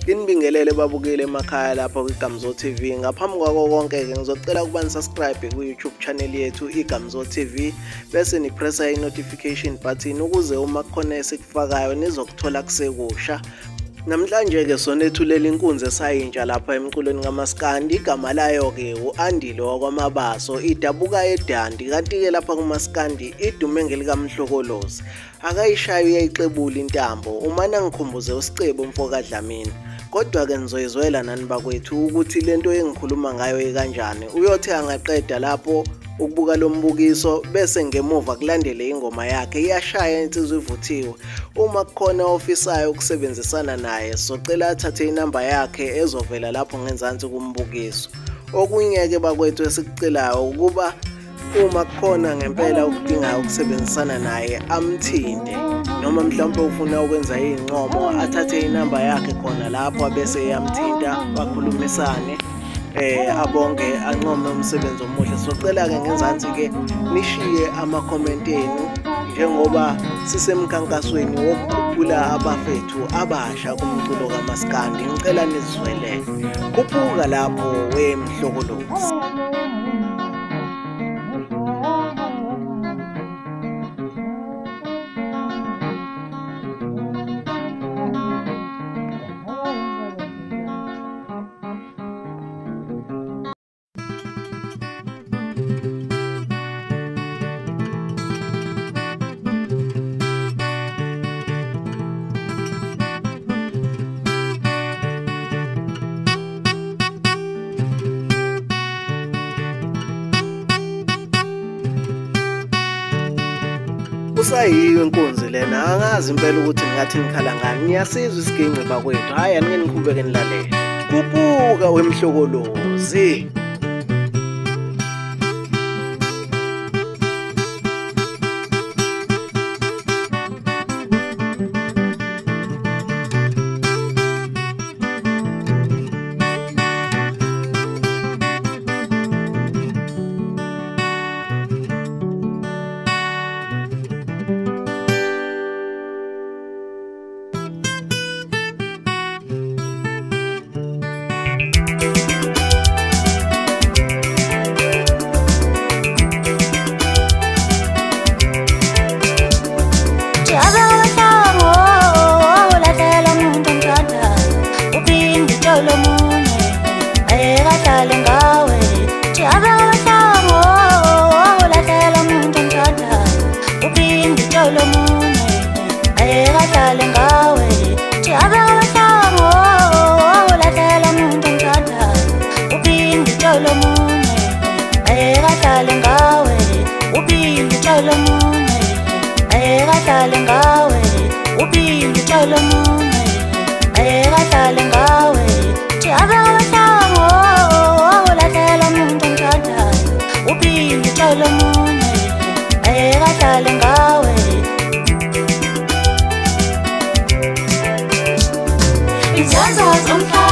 Inibingelele babukele emakhaya lapha kwiGamzo TV. Ngaphambi kwako konke ke ngizocela ukuba nisubscribe ku YouTube channel yethu iGamzo TV bese nipressa i-notification button ukuze uma kukhona esikufakayo nizokuthola kusekusha. Namhlanje ke sonethulela inkunzi esayintsha lapha emculweni kaMaskandi. Igama layo ke uAndile wakwamabaso idabuka eDandi, kanti ke lapha kuMaskandi idume ngelika Umhlokolozi. Akayishayo uyayixebula intambo umana ngikhumbuze usicebo umfoka Dlamini. Kodwa ke nizoyizwela nani bakwethu ukuthi lento engikhuluma ngayo kanjani. Uyothi angaqeda lapho ukubuka lo mbukiso bese ngemuva kulandele ingoma yakhe iyashaya insizwe ivuthiwe. Uma kukhona ofisayo ukusebenzisana naye socela athathe inamba yakhe ezovela lapho ngenzansi kumbukiso. Okunye ke bakwethu esikucelayo ukuba uma kukhona ngempela ukudinga ukusebenzisana naye amthinte, noma mhlawumbe ufuna ukwenza izincomo athathe inamba yakhe khona lapho bese eyamthinta bakhulumisane abonke ancome umsebenzi omuhle. Socela ke ngenzansi ke nishiye ama-comment enu njengoba sisemkhankasweni wokukhuphula abafethu abasha kumculo kaMaskandi. Ngicela nizwele Khuphuka lapho weMhlokolozi. Usayiyo inkunzi lena, angazi impela ukuthi ngathi nikhala ngani. Niyasizwa isiginci bakwethu, hayi anike niqhubeke nilalele. Khuphuka weMhlokolozi. It's